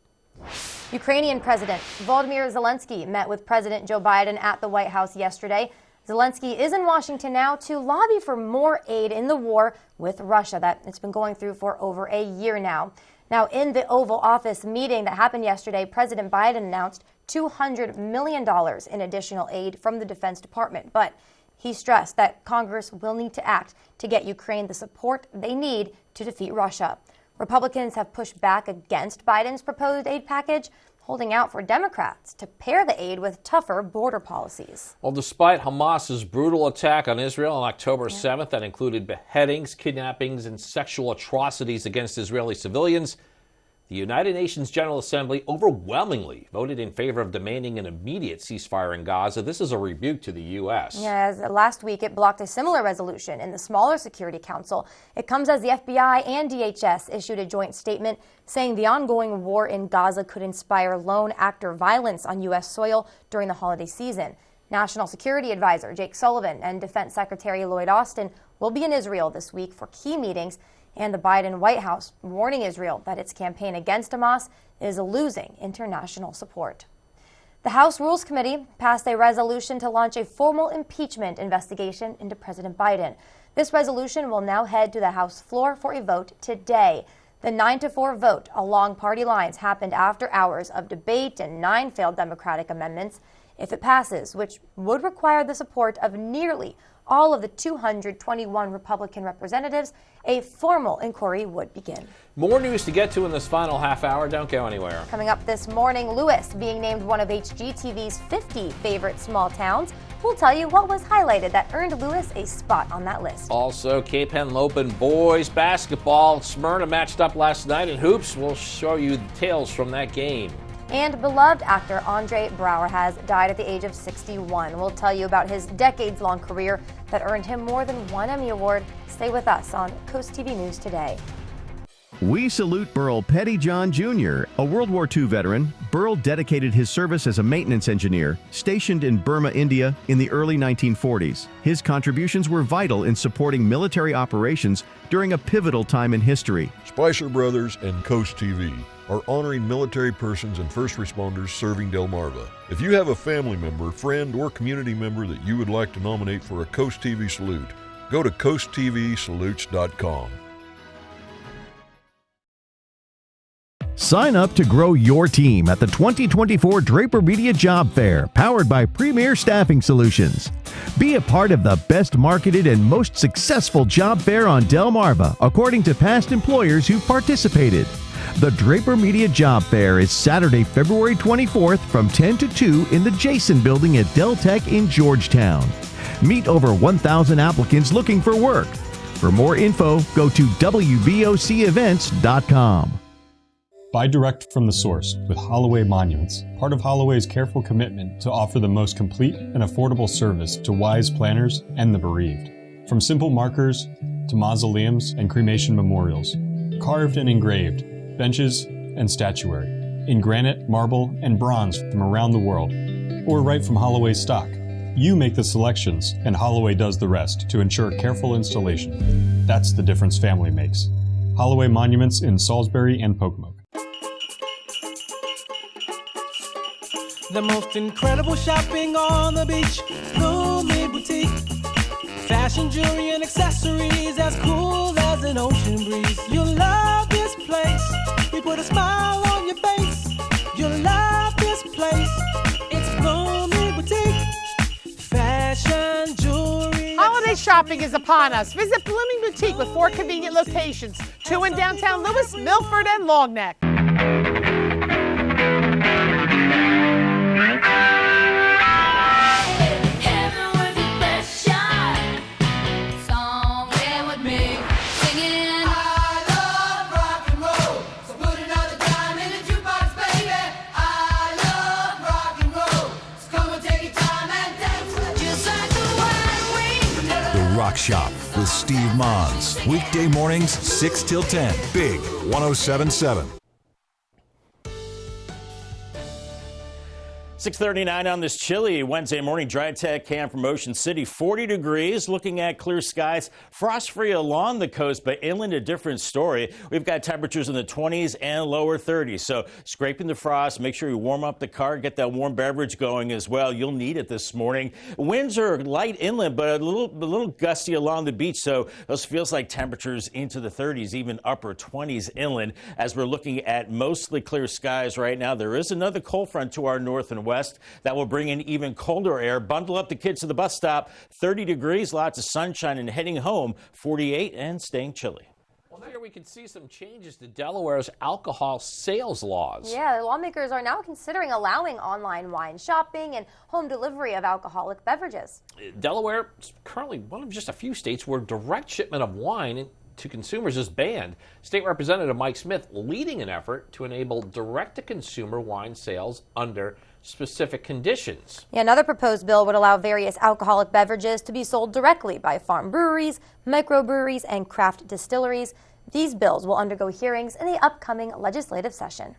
Ukrainian President Volodymyr Zelensky met with President Joe Biden at the White House yesterday. Zelensky is in Washington now to lobby for more aid in the war with Russia that it's been going through for over a year now. Now, in the Oval Office meeting that happened yesterday, President Biden announced $200 million in additional aid from the Defense Department, but he stressed that Congress will need to act to get Ukraine the support they need to defeat Russia. Republicans have pushed back against Biden's proposed aid package, holding out for Democrats to pair the aid with tougher border policies. Well, despite Hamas's brutal attack on Israel on October 7th that included beheadings, kidnappings, and sexual atrocities against Israeli civilians, the United Nations General Assembly overwhelmingly voted in favor of demanding an immediate ceasefire in Gaza. This is a rebuke to the U.S. Yes, last week it blocked a similar resolution in the smaller Security Council. It comes as the FBI and DHS issued a joint statement saying the ongoing war in Gaza could inspire lone actor violence on U.S. soil during the holiday season. National Security Advisor Jake Sullivan and Defense Secretary Lloyd Austin will be in Israel this week for key meetings, and the Biden White House warning Israel that its campaign against Hamas is losing international support. The House Rules Committee passed a resolution to launch a formal impeachment investigation into President Biden. This resolution will now head to the House floor for a vote today. The 9-4 vote along party lines happened after hours of debate and 9 failed Democratic amendments. If it passes, which would require the support of nearly all of the 221 Republican representatives, a formal inquiry would begin. More news to get to in this final half hour. Don't go anywhere. Coming up this morning, Lewis being named one of HGTV's 50 favorite small towns. We'll tell you what was highlighted that earned Lewis a spot on that list. Also, Cape Henlopen boys basketball. Smyrna matched up last night in hoops. We'll show you the tales from that game. And beloved actor Andre Braugher has died at the age of 61. We'll tell you about his decades-long career that earned him more than 1 Emmy Award. Stay with us on Coast TV News Today. We salute Burl Pettyjohn Jr., a World War II veteran. Burl dedicated his service as a maintenance engineer stationed in Burma, India in the early 1940s. His contributions were vital in supporting military operations during a pivotal time in history. Spicer Brothers and Coast TV are honoring military persons and first responders serving Delmarva. If you have a family member, friend, or community member that you would like to nominate for a Coast TV salute, go to coasttvsalutes.com. Sign up to grow your team at the 2024 Draper Media Job Fair, powered by Premier Staffing Solutions. Be a part of the best marketed and most successful job fair on Delmarva, according to past employers who participated. The Draper Media Job Fair is Saturday, February 24th from 10 to 2 in the Jason Building at Del Tech in Georgetown. Meet over 1,000 applicants looking for work. For more info, go to wbocevents.com. Buy direct from the source with Holloway Monuments, part of Holloway's careful commitment to offer the most complete and affordable service to wise planners and the bereaved. From simple markers to mausoleums and cremation memorials, carved and engraved, benches and statuary, in granite, marble, and bronze from around the world, or right from Holloway's stock. You make the selections, and Holloway does the rest to ensure careful installation. That's the difference family makes. Holloway Monuments in Salisbury and Pocomoke. The most incredible shopping on the beach, Blooming Boutique. Fashion, jewelry, and accessories as cool as an ocean breeze. You'll love this place. We put a smile on your face. You'll love this place. It's Blooming Boutique. Fashion, jewelry. Holiday shopping is upon us. Visit Blooming Boutique with 4 convenient locations, 2 in downtown Lewis, Milford, and Longneck. Rock Shop with Steve Mons. Weekday mornings, 6 till 10. Big 107.7. 6:39 on this chilly Wednesday morning. Dry-Tech Camp from Ocean City, 40 degrees, looking at clear skies. Frost-free along the coast, but inland a different story. We've got temperatures in the 20s and lower 30s. So scraping the frost, make sure you warm up the car, get that warm beverage going as well. You'll need it this morning. Winds are light inland, but a little gusty along the beach. So those feels like temperatures into the 30s, even upper 20s inland. As we're looking at mostly clear skies right now, there is another cold front to our north and west that will bring in even colder air. Bundle up the kids to the bus stop. 30 degrees, lots of sunshine, and heading home 48 and staying chilly. Well, here we can see some changes to Delaware's alcohol sales laws. Yeah, lawmakers are now considering allowing online wine shopping and home delivery of alcoholic beverages. Delaware is currently one of just a few states where direct shipment of wine to consumers is banned. State Representative Mike Smith leading an effort to enable direct-to-consumer wine sales under specific conditions. Yeah, another proposed bill would allow various alcoholic beverages to be sold directly by farm breweries, microbreweries, and craft distilleries. These bills will undergo hearings in the upcoming legislative session.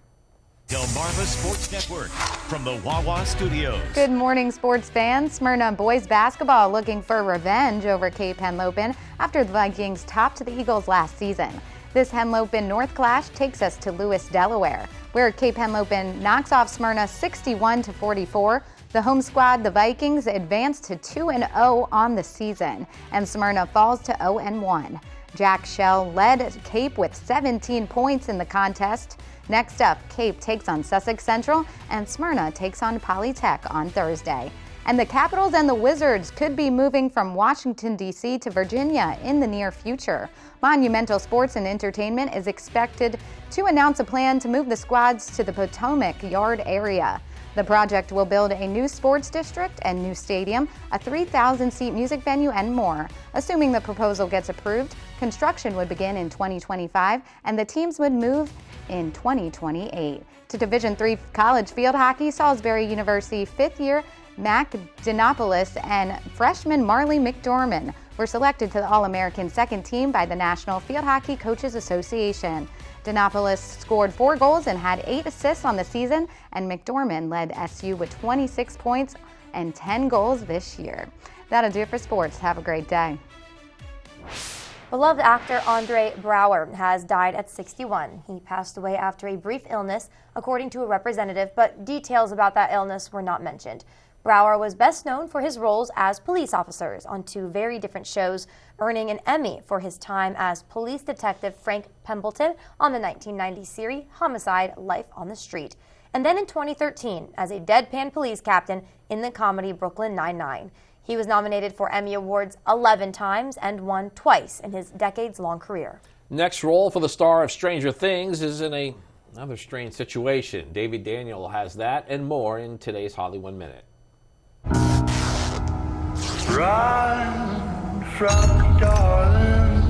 Delmarva Sports Network from the Wawa Studios. Good morning, sports fans. Smyrna boys basketball looking for revenge over Cape Henlopen after the Vikings topped the Eagles last season. This Henlopen North clash takes us to Lewis, Delaware, where Cape Henlopen knocks off Smyrna 61-44. The home squad, the Vikings, advanced to 2-0 on the season, and Smyrna falls to 0-1. Jack Shell led Cape with 17 points in the contest. Next up, Cape takes on Sussex Central, and Smyrna takes on Polytech on Thursday. And the Capitals and the Wizards could be moving from Washington, D.C. to Virginia in the near future. Monumental Sports and Entertainment is expected to announce a plan to move the squads to the Potomac Yard area. The project will build a new sports district and new stadium, a 3,000-seat music venue, and more. Assuming the proposal gets approved, construction would begin in 2025, and the teams would move in 2028. To Division III college field hockey, Salisbury University fifth-year Mac Dinopoulos and freshman Marley McDormand were selected to the All-American second team by the National Field Hockey Coaches Association. Dinopoulos scored 4 goals and had 8 assists on the season, and McDormand led SU with 26 points and 10 goals this year. That'll do it for sports. Have a great day. Beloved actor Andre Braugher has died at 61. He passed away after a brief illness, according to a representative, but details about that illness were not mentioned. Braugher was best known for his roles as police officers on 2 very different shows, earning an Emmy for his time as police detective Frank Pembleton on the 1990 series Homicide: Life on the Street, and then in 2013 as a deadpan police captain in the comedy Brooklyn Nine-Nine. He was nominated for Emmy Awards 11 times and won twice in his decades-long career. Next role for the star of Stranger Things is in another strange situation. David Daniel has that and more in today's Hollywood Minute. Run from me, darling.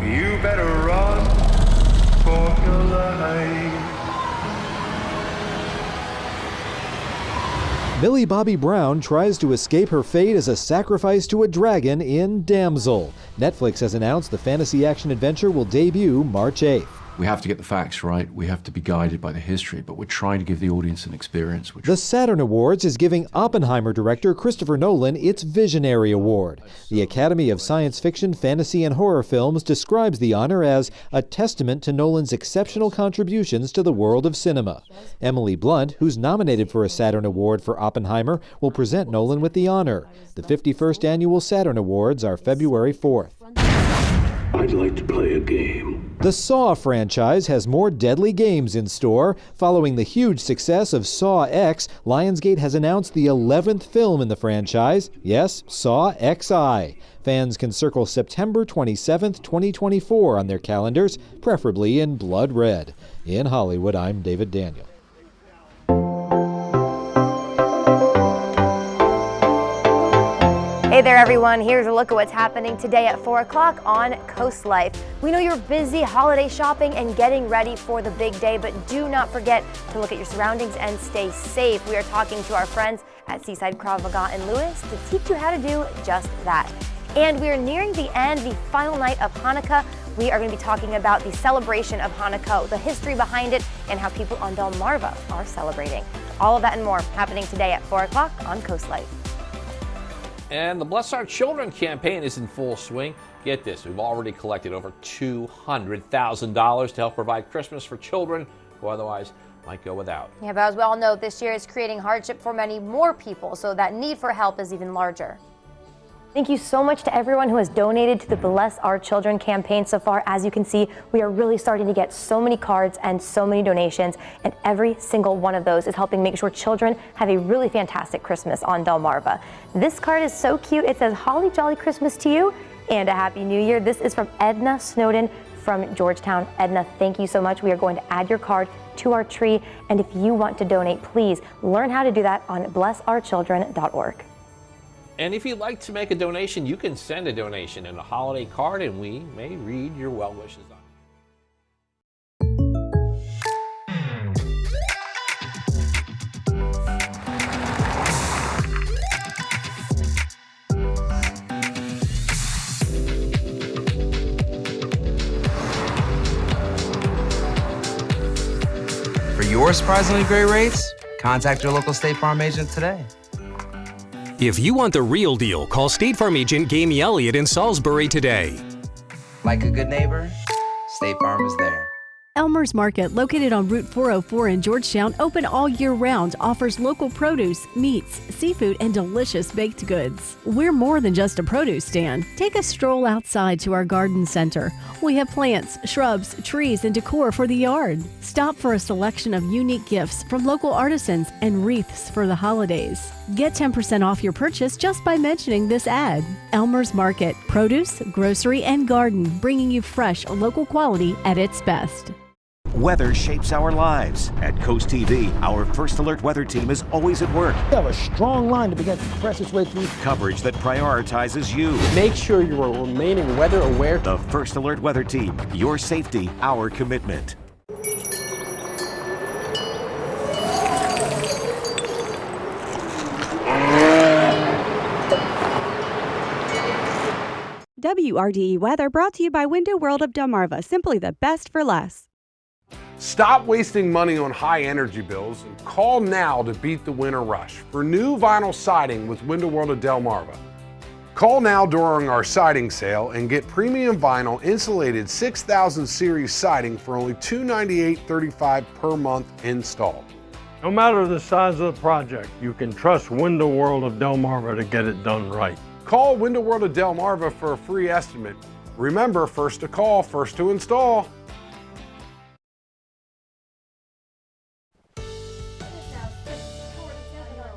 You better run for your life. Millie Bobby Brown tries to escape her fate as a sacrifice to a dragon in Damsel. Netflix has announced the fantasy action adventure will debut March 8th. We have to get the facts right. We have to be guided by the history, but we're trying to give the audience an experience. The Saturn Awards is giving Oppenheimer director Christopher Nolan its Visionary Award. The Academy of Science Fiction, Fantasy, and Horror Films describes the honor as a testament to Nolan's exceptional contributions to the world of cinema. Emily Blunt, who's nominated for a Saturn Award for Oppenheimer, will present Nolan with the honor. The 51st annual Saturn Awards are February 4th. I'd like to play a game. The Saw franchise has more deadly games in store. Following the huge success of Saw X, Lionsgate has announced the 11th film in the franchise. Yes, Saw XI. Fans can circle September 27th, 2024 on their calendars, preferably in blood red. In Hollywood, I'm David Daniel. Hey there, everyone. Here's a look at what's happening today at 4 o'clock on Coast Life. We know you're busy holiday shopping and getting ready for the big day, but do not forget to look at your surroundings and stay safe. We are talking to our friends at Seaside Krav Maga in Lewis to teach you how to do just that. And we are nearing the end, the final night of Hanukkah. We are going to be talking about the celebration of Hanukkah, the history behind it, and how people on Delmarva are celebrating. All of that and more happening today at 4 o'clock on Coast Life. And the Bless Our Children campaign is in full swing. Get this, we've already collected over $200,000 to help provide Christmas for children who otherwise might go without. Yeah, but as we all know, this year is creating hardship for many more people, so that need for help is even larger. Thank you so much to everyone who has donated to the Bless Our Children campaign so far. As you can see, we are really starting to get so many cards and so many donations, and every single one of those is helping make sure children have a really fantastic Christmas on Delmarva. This card is so cute. It says, "Holly Jolly Christmas to you," And a Happy New Year. This is from Edna Snowden from Georgetown. Edna, thank you so much. We are going to add your card to our tree. And if you want to donate, please learn how to do that on blessourchildren.org. And if you'd like to make a donation, you can send a donation in a holiday card, and we may read your well wishes on it. For your surprisingly great rates, contact your local State Farm agent today. If you want the real deal, call State Farm agent Gamey Elliott in Salisbury today. Like a good neighbor, State Farm is there. Elmer's Market, located on Route 404 in Georgetown, open all year round, offers local produce, meats, seafood, and delicious baked goods. We're more than just a produce stand. Take a stroll outside to our garden center. We have plants, shrubs, trees, and decor for the yard. Stop for a selection of unique gifts from local artisans and wreaths for the holidays. Get 10% off your purchase just by mentioning this ad. Elmer's Market, produce, grocery, and garden, bringing you fresh, local quality at its best. Weather shapes our lives. At Coast TV, our First Alert weather team is always at work. We have a strong line to begin to press its way through. Coverage that prioritizes you. Make sure you are remaining weather aware. The First Alert weather team. Your safety, our commitment. WRDE weather brought to you by Window World of Delmarva. Simply the best for less. Stop wasting money on high energy bills and call now to beat the winter rush for new vinyl siding with Window World of Delmarva. Call now during our siding sale and get premium vinyl insulated 6000 series siding for only $298.35 per month installed. No matter the size of the project, you can trust Window World of Delmarva to get it done right. Call Window World of Delmarva for a free estimate. Remember, first to call, first to install.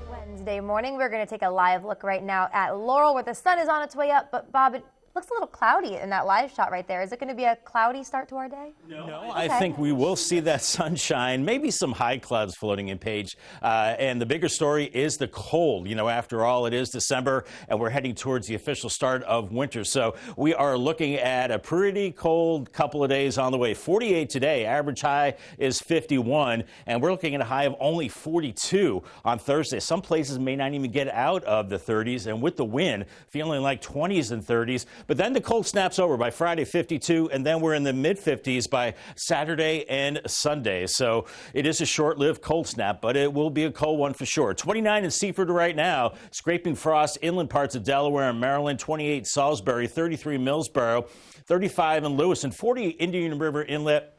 Wednesday morning, we're going to take a live look right now at Laurel, where the sun is on its way up. But Bob, it looks a little cloudy in that live shot right there. Is it going to be a cloudy start to our day? No, I think we will see that sunshine, maybe some high clouds floating in, Paige. And the bigger story is the cold. You know, after all, it is December, and we're heading towards the official start of winter. So we are looking at a pretty cold couple of days on the way. 48 today, average high is 51, and we're looking at a high of only 42 on Thursday. Some places may not even get out of the 30s, and with the wind, feeling like 20s and 30s. But then the cold snaps over by Friday, 52, and then we're in the mid-50s by Saturday and Sunday. So it is a short-lived cold snap, but it will be a cold one for sure. 29 in Seaford right now, scraping frost inland parts of Delaware and Maryland, 28 Salisbury, 33 Millsboro, 35 in Lewis, and 40 Indian River Inlet.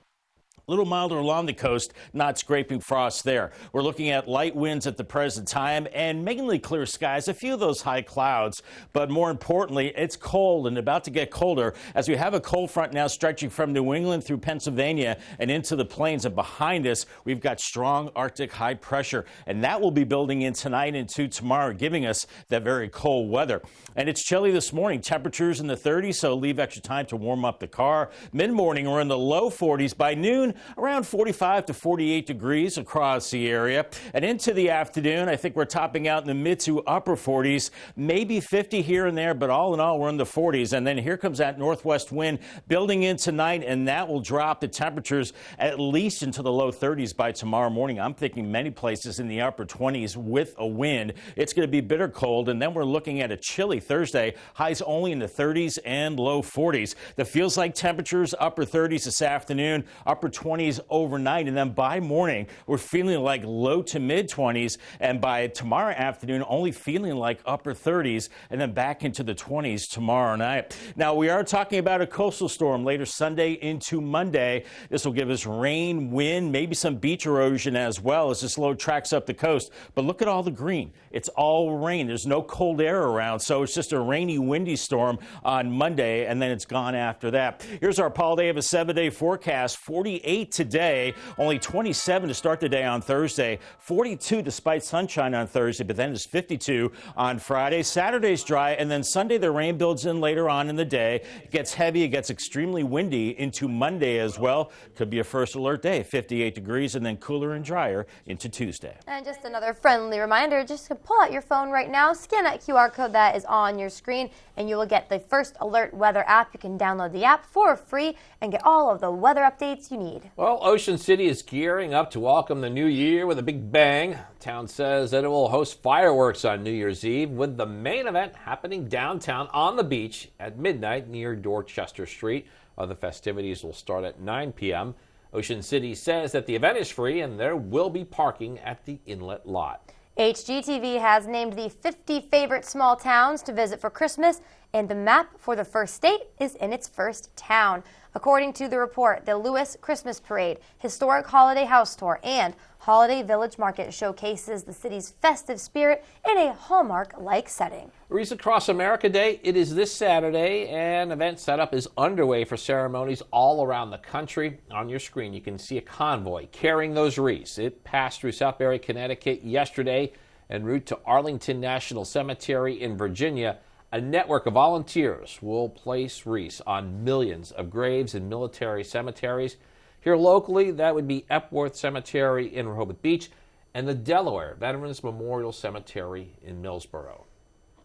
A little milder along the coast, not scraping frost there. We're looking at light winds at the present time and mainly clear skies, a few of those high clouds. But more importantly, it's cold and about to get colder as we have a cold front now stretching from New England through Pennsylvania and into the plains. And behind us, we've got strong Arctic high pressure. And that will be building in tonight and tomorrow, giving us that very cold weather. And it's chilly this morning. Temperatures in the 30s, so leave extra time to warm up the car. Mid-morning, we're in the low 40s. By noon, around 45 to 48 degrees across the area. And into the afternoon, I think we're topping out in the mid to upper 40s, maybe 50 here and there, but all in all, we're in the 40s. And then here comes that northwest wind building in tonight, and that will drop the temperatures at least into the low 30s by tomorrow morning. I'm thinking many places in the upper 20s with a wind. It's going to be bitter cold, and then we're looking at a chilly Thursday, highs only in the 30s and low 40s. That feels like temperatures upper 30s this afternoon, upper 20s overnight, and then by morning we're feeling like low to mid 20s, and by tomorrow afternoon only feeling like upper 30s, and then back into the 20s tomorrow night. Now we are talking about a coastal storm later Sunday into Monday. This will give us rain, wind, maybe some beach erosion as well as this low tracks up the coast. But look at all the green. It's all rain. There's no cold air around, so it's just a rainy, windy storm on Monday, and then it's gone after that. Here's our Paul Davis 7-day forecast. 48 58 today, only 27 to start the day on Thursday, 42 despite sunshine on Thursday, but then it's 52 on Friday. Saturday's dry, and then Sunday the rain builds in later on in the day. It gets heavy, it gets extremely windy into Monday as well. Could be a first alert day, 58 degrees, and then cooler and drier into Tuesday. And just another friendly reminder, just to pull out your phone right now, scan that QR code that is on your screen, and you will get the First Alert Weather app. You can download the app for free and get all of the weather updates you need. Well, Ocean City is gearing up to welcome the new year with a big bang. The town says that it will host fireworks on New Year's Eve, with the main event happening downtown on the beach at midnight near Dorchester Street. The festivities will start at 9 p.m. Ocean City says that the event is free and there will be parking at the inlet lot. HGTV has named the 50 favorite small towns to visit for Christmas, and the map for the first state is in its first town. According to the report, the Lewis Christmas Parade, historic holiday house tour, and Holiday Village Market showcases the city's festive spirit in a Hallmark-like setting. Wreaths Across America Day, it is this Saturday, and event setup is underway for ceremonies all around the country. On your screen, you can see a convoy carrying those wreaths. It passed through Southbury, Connecticut yesterday en route to Arlington National Cemetery in Virginia. A network of volunteers will place wreaths on millions of graves in military cemeteries. Here locally, that would be Epworth Cemetery in Rehoboth Beach and the Delaware Veterans Memorial Cemetery in Millsboro.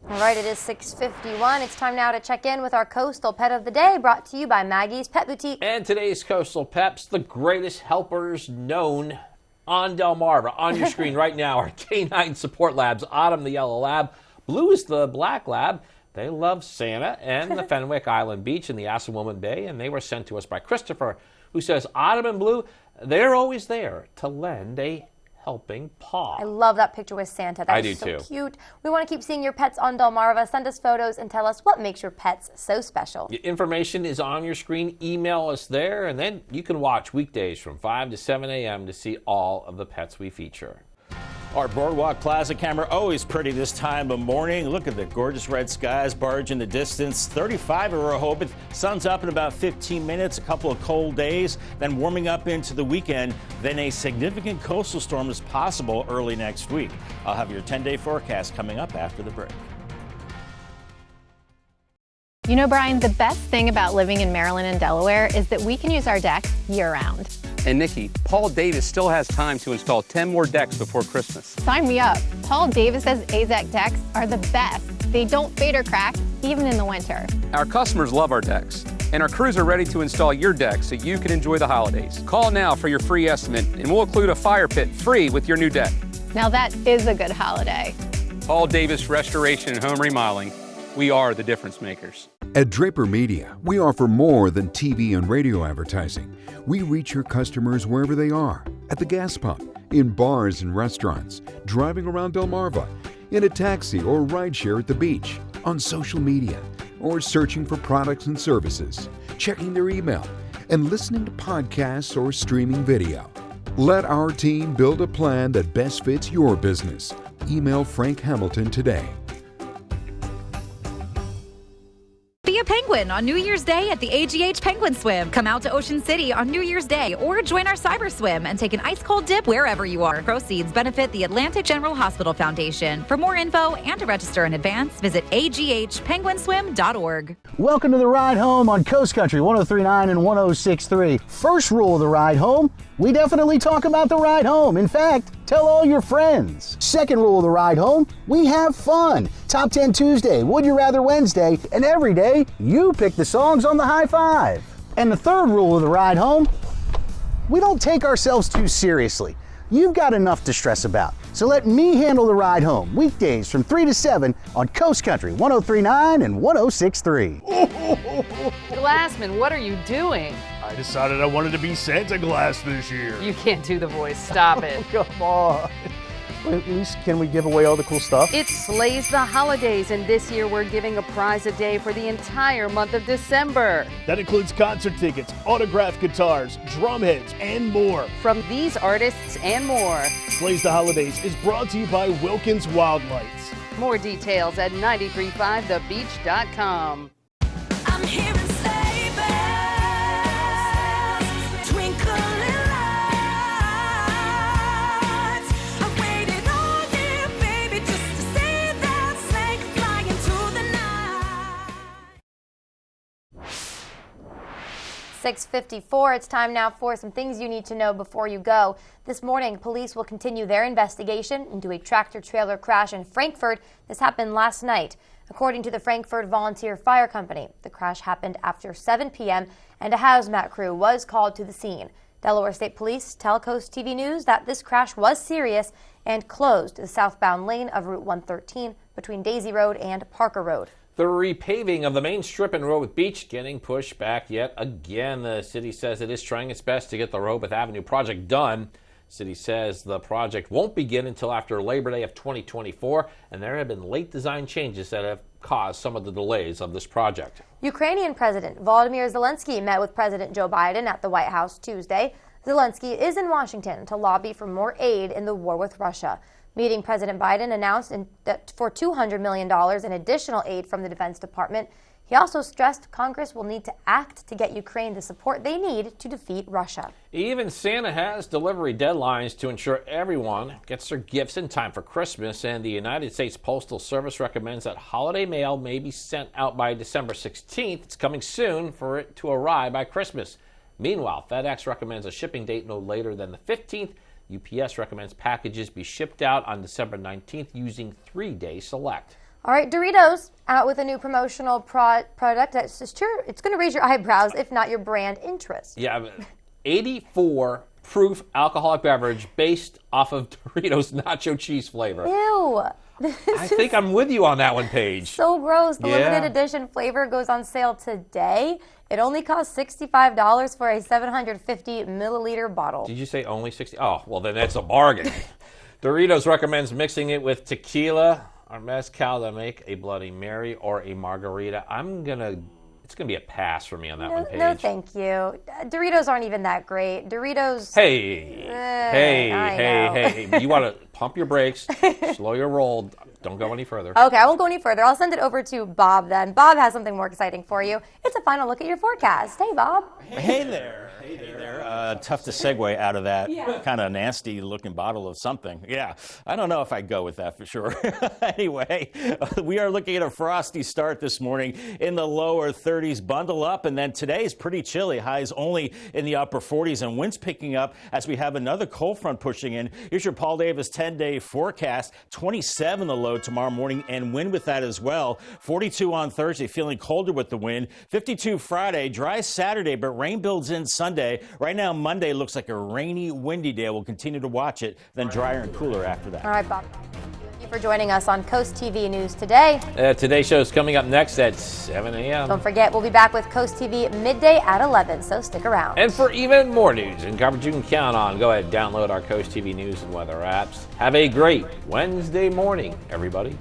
All right, it is 6:51. It's time now to check in with our Coastal Pet of the Day, brought to you by Maggie's Pet Boutique. And today's Coastal Pets, the greatest helpers known on Delmarva. On your screen right now are Canine Support Labs. Autumn, the yellow lab. Blue is the black lab. They love Santa and the Fenwick Island Beach in the Assawoman Bay, and they were sent to us by Christopher, who says Autumn and Blue, they're always there to lend a helping paw. I love that picture with Santa. That I is do so too. cute. We want to keep seeing your pets on Delmarva. Send us photos and tell us what makes your pets so special. The information is on your screen. Email us there, and then you can watch weekdays from 5 to 7 a.m. to see all of the pets we feature. Our Boardwalk Plaza camera, always pretty this time of morning. Look at the gorgeous red skies, barge in the distance. 35 in Rehoboth. Sun's up in about 15 minutes, a couple of cold days, then warming up into the weekend. Then a significant coastal storm is possible early next week. I'll have your 10-day forecast coming up after the break. You know, Brian, the best thing about living in Maryland and Delaware is that we can use our deck year-round. And Nikki, Paul Davis still has time to install 10 more decks before Christmas. Sign me up. Paul Davis's AZEK decks are the best. They don't fade or crack, even in the winter. Our customers love our decks, and our crews are ready to install your deck so you can enjoy the holidays. Call now for your free estimate, and we'll include a fire pit free with your new deck. Now that is a good holiday. Paul Davis Restoration and Home Remodeling. We are the difference makers. At Draper Media, we offer more than TV and radio advertising. We reach your customers wherever they are, at the gas pump, in bars and restaurants, driving around Delmarva, in a taxi or rideshare at the beach, on social media, or searching for products and services, checking their email, and listening to podcasts or streaming video. Let our team build a plan that best fits your business. Email Frank Hamilton today. Be a penguin on New Year's Day at the AGH Penguin Swim. Come out to Ocean City on New Year's Day or join our cyber swim and take an ice cold dip wherever you are. Proceeds benefit the Atlantic General Hospital Foundation. For more info and to register in advance, visit aghpenguinswim.org. Welcome to the ride home on Coast Country 103.9 and 106.3. First rule of the ride home, we definitely talk about the ride home. In fact, tell all your friends. Second rule of the ride home, we have fun. Top 10 Tuesday, Would You Rather Wednesday, and every day you pick the songs on the high five. And the third rule of the ride home, we don't take ourselves too seriously. You've got enough to stress about. So let me handle the ride home, weekdays from 3 to 7 on Coast Country 103.9 and 106.3. Glassman, what are you doing? I decided I wanted to be Santa Claus this year. You can't do the voice. Stop it. Come on. At least can we give away all the cool stuff? It slays the holidays, and this year we're giving a prize a day for the entire month of December. That includes concert tickets, autographed guitars, drum heads, and more. From these artists and more. Slays the Holidays is brought to you by Wilkins Wild Lights. More details at 935thebeach.com. I'm hearing sleigh bells twinkling. 6:54. It's time now for some things you need to know before you go. This morning, police will continue their investigation into a tractor-trailer crash in Frankfort. This happened last night. According to the Frankfort Volunteer Fire Company, the crash happened after 7 p.m. and a hazmat crew was called to the scene. Delaware State Police tell Coast TV News that this crash was serious and closed the southbound lane of Route 113 between Daisy Road and Parker Road. The repaving of the main strip in Rehoboth Beach getting pushed back yet again. The city says it is trying its best to get the Rehoboth Avenue project done. The city says the project won't begin until after Labor Day of 2024, and there have been late design changes that have caused some of the delays of this project. Ukrainian President Volodymyr Zelensky met with President Joe Biden at the White House Tuesday. Zelensky is in Washington to lobby for more aid in the war with Russia. Meeting President Biden announced that for $200 million in additional aid from the Defense Department. He also stressed Congress will need to act to get Ukraine the support they need to defeat Russia. Even Santa has delivery deadlines to ensure everyone gets their gifts in time for Christmas, and the United States Postal Service recommends that holiday mail may be sent out by December 16th. It's coming soon for it to arrive by Christmas. Meanwhile, FedEx recommends a shipping date no later than the 15th. UPS recommends packages be shipped out on December 19th using 3-day select. All right, Doritos out with a new promotional product that's sure it's going to raise your eyebrows, if not your brand interest. Yeah, 84 proof alcoholic beverage based off of Doritos nacho cheese flavor. Ew. I think I'm with you on that one, Paige. So gross. The limited edition flavor goes on sale today. It only costs $65 for a 750 milliliter bottle. Did you say only 60? Oh, well, then that's a bargain. Doritos recommends mixing it with tequila or mezcal to make a Bloody Mary or a margarita. It's gonna be a pass for me on that one, Paige. No, thank you. Doritos aren't even that great. Doritos. Hey. You want to pump your brakes, slow your roll. Don't go any further. Okay, I won't go any further. I'll send it over to Bob then. Bob has something more exciting for you. It's a final look at your forecast. Hey, Bob. Hey there. Tough to segue out of that kind of nasty looking bottle of something. Yeah, I don't know if I'd go with that for sure. Anyway, we are looking at a frosty start this morning in the lower 30s. Bundle up, and then today is pretty chilly. Highs only in the upper 40s, and winds picking up as we have another cold front pushing in. Here's your Paul Davis 10-day forecast. 27 the low tomorrow morning, and wind with that as well. 42 on Thursday, feeling colder with the wind. 52 Friday, dry Saturday, but rain builds in Sunday. Right now, Monday looks like a rainy, windy day. We'll continue to watch it, then drier and cooler after that. All right, Bob. Thank you for joining us on Coast TV News today. Today's show is coming up next at 7 a.m. Don't forget, we'll be back with Coast TV midday at 11, so stick around. And for even more news and coverage you can count on, go ahead and download our Coast TV News and weather apps. Have a great Wednesday morning, everybody.